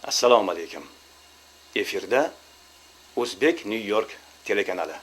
Assalomu alaykum. Efirda O'zbek Nyu-York telekanali.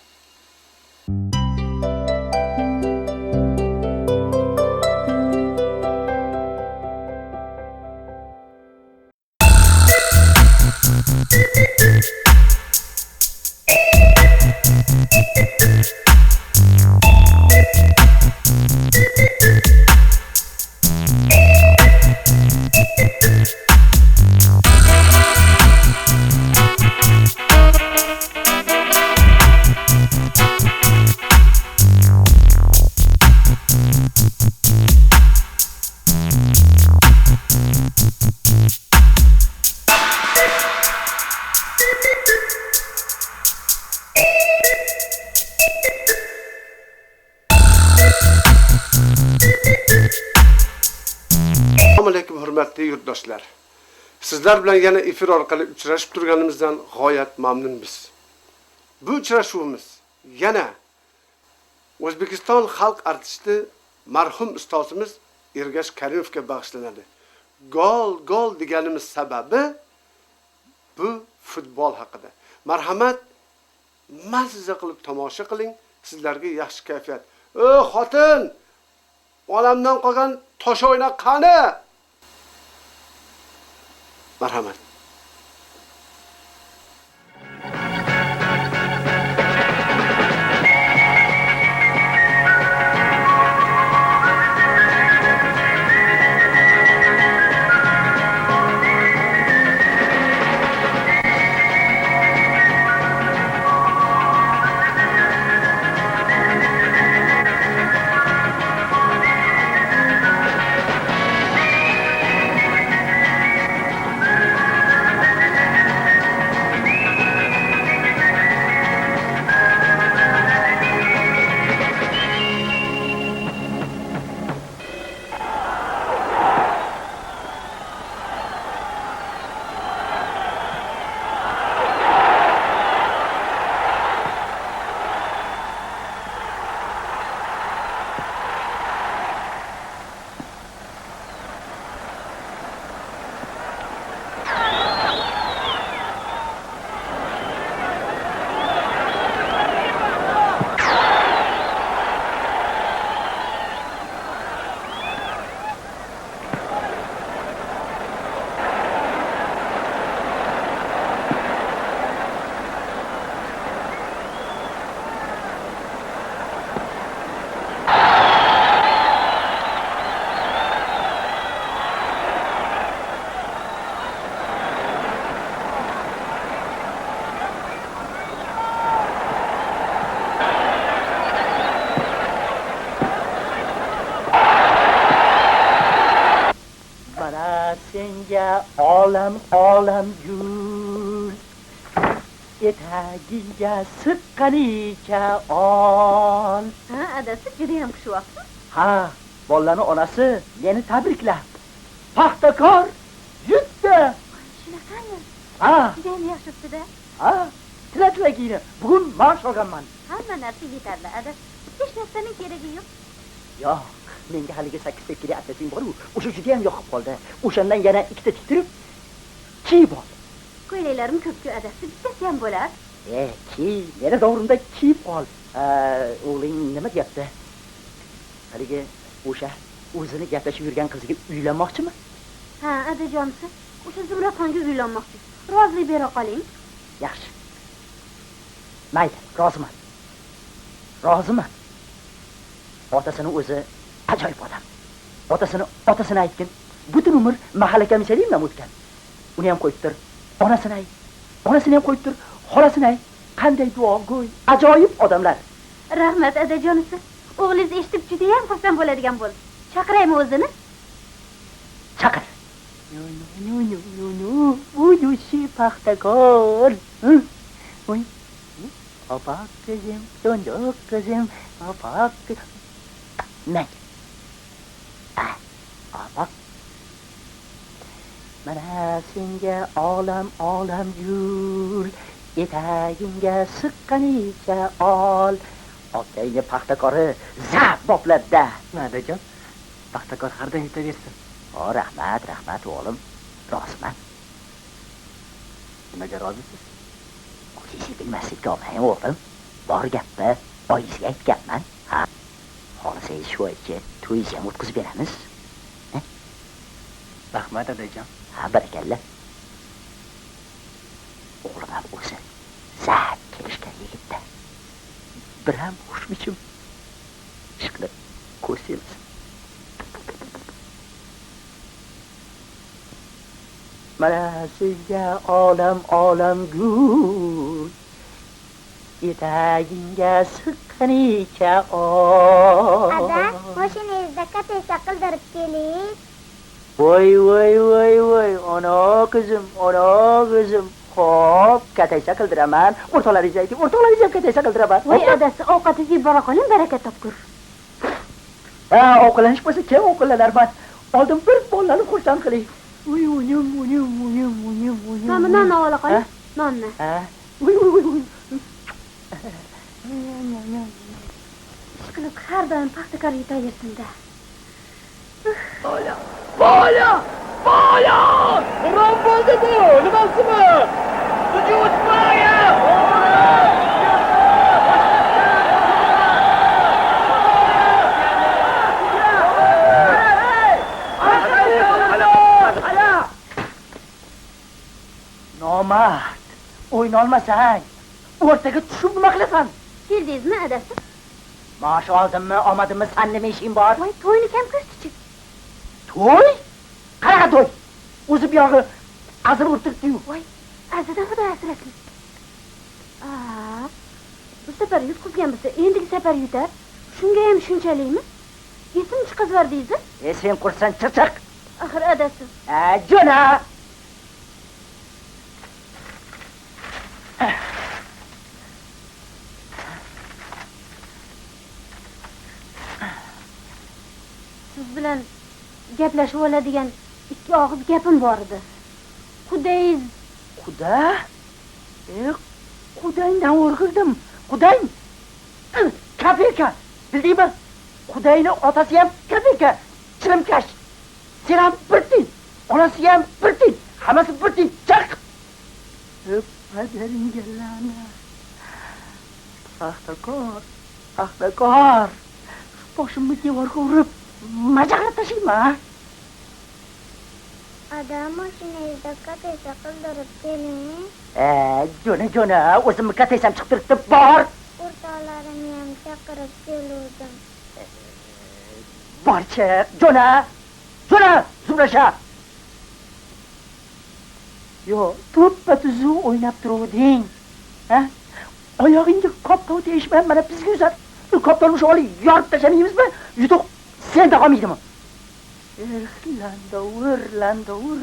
Assalomu alaykum hurmatli yurtdoshlar. Sizlar bilan yana efir orqali uchrashib turganimizdan g'oyat mamnunmiz. Bu uchrashuvimiz yana O'zbekiston xalq artisti marhum ustozimiz Ergash Karimovga bag'ishlanadi. Gol deganimiz sababi bu futbol haqida. Marhamat, mazza qilib tomosha qiling, sizlarga yaxshi kayfiyat. Xotin, olamdan qolgan tosh o'yna qani? Marhamat. Senga olam gul etagiga siqqanicha ol. Ha, adasi juda ham xushvaqtmi? Ha, bolalarning onasi meni tabriklab. Paxtakor yutdi. Shunaqami? Ha, Juda ham yaxshi-da. ha, tilakini. Bugun maosh olganman. Hamma narsa yetarli, adas. Hech narsaning keragi yo'q. Yo'q, menga haligi 8 tekili atleting bor-ku, o'sha juda ham yoqib qoldi. O'shandan yana ikkita tiktirib kiyib ol. Ko'ylaklarim ko'p-ku, adasi. Bittasi ham bo'lar. Kiy, meni davrimda kiyib ol. O'g'ling nima deyapti? Haligi o'sha o'zini gaplashib yurgan qizga uylanmoqchimi? Ha, adajonisi. O'sha Zumraxonga uylanmoqchi. Rozilik bera qoling. Yaxshi. Mayli, roziman. Roziman. Otasini o'zi ajoyib odam. Otasini aytgin. Butun umr mahalla komissariyam bilan o'tgan. Uni ham qo'yib tur. Onasini ayt. Onasini ham qo'yib tur. Xolasini ayt. Qanday duogo'y, ajoyib odamlar. Rahmat, adajonisi. O'g'lingiz eshitib juda ham xursand bo'ladigan bo'ldi. Chaqiraymi o'zini? Chaqir. Bu yushi paxtakor. Oy. Opak kızım, donduk kızım, opak kızım. Ne? Opak. Mana senga olam yul, etagingga siqqanicha ol. Otangga paxtakori zab bopladda. Nadajon, paxtakor har doim yutaversin. O, rahmat o'g'lim. Roziman. Nimaga rozisiz? O'zingiz bilmaslikka olmang, o'g'lim. Bor gapni oyisiga aytganman. Ha. Xohlasangiz shu oyga to'yingizni ham o'tkazib beramiz. Rahmat dadajon. Ha, barakalla. O'g'lim ham o'zi zat kelishgan yigitda. Bir ham xushbichim ishqilib ko'rsangiz. Mana sizga olam gul, etagingga siqqanicha Ada, mashinangizda kataysa qildirib keling. Voy, ona qizim. Xo'p, kataysa qildiraman. O'rtolaringizni ayting, o'rtolaringizni ham kataysa qildiraman. Voy adasi, ovqatingizni yeb bora qoling, baraka topgur. Ha, ovqatlanish bo'lsa kim ovqatlanarman? Oldin bir bolani xursand qiling. Voy. Mana nonni ola qoling, nonni. Ha. Voy. Ishqilib har doim paxtakor yutaversin-da. Bola! Rom bo'ldi bu, nimasimi? Vujud boya! Nomard, o'ynolmasang, o'rtaga tushib nima qilasan? Keldingizmi adasi? Maosh oldimmi, omadimmi, san nima ishing bor? Voy, to'yni kam ko'rdi-chi. To'y? Qanaqa to'y? O'zi bu yog'i azir o'tiribdi-yu. Voy, azidan xudo asrasin. Bu safar yutqizgan bo'lsa, endigi safar yutar. Shunga ham shunchalikmi? Esim chiqazvardingiz? Sen qursan chirchiq. Axir adasi. Jo'na. Siz bilan gaplashib oladigan ikki og'iz gapim bor edi. Qudangiz. Quda? Qudangdan o'rgildim. Qudang? Kapeka. Bildingmi? Qudayning otasi ham kapeka. Chilimkash. Sen ham bir tiy. Onasi ham bir tiy. Hammasi bir tiy. Chiq. Padaringga la'nat. Paxtakor. Boshimni devorga urib majaqlab tashlayman. Ada, mashinangizda kataysa qildirib keling. Jo'na, o'zimni kataysam chiqib turibdi, bor. O'rtoqlarimni ham chaqirib keluvdim. Borchi, Jo'na, zumrasha. Yo, to'ppa-tuzu o'ynab turuvding. Ha? Oyog'ingga qopqov deyishman, mana bizga uzat. Qopqovni shu olib yorib tashlamaymizmi? Yutuq senda qolmaydimi? Landovur.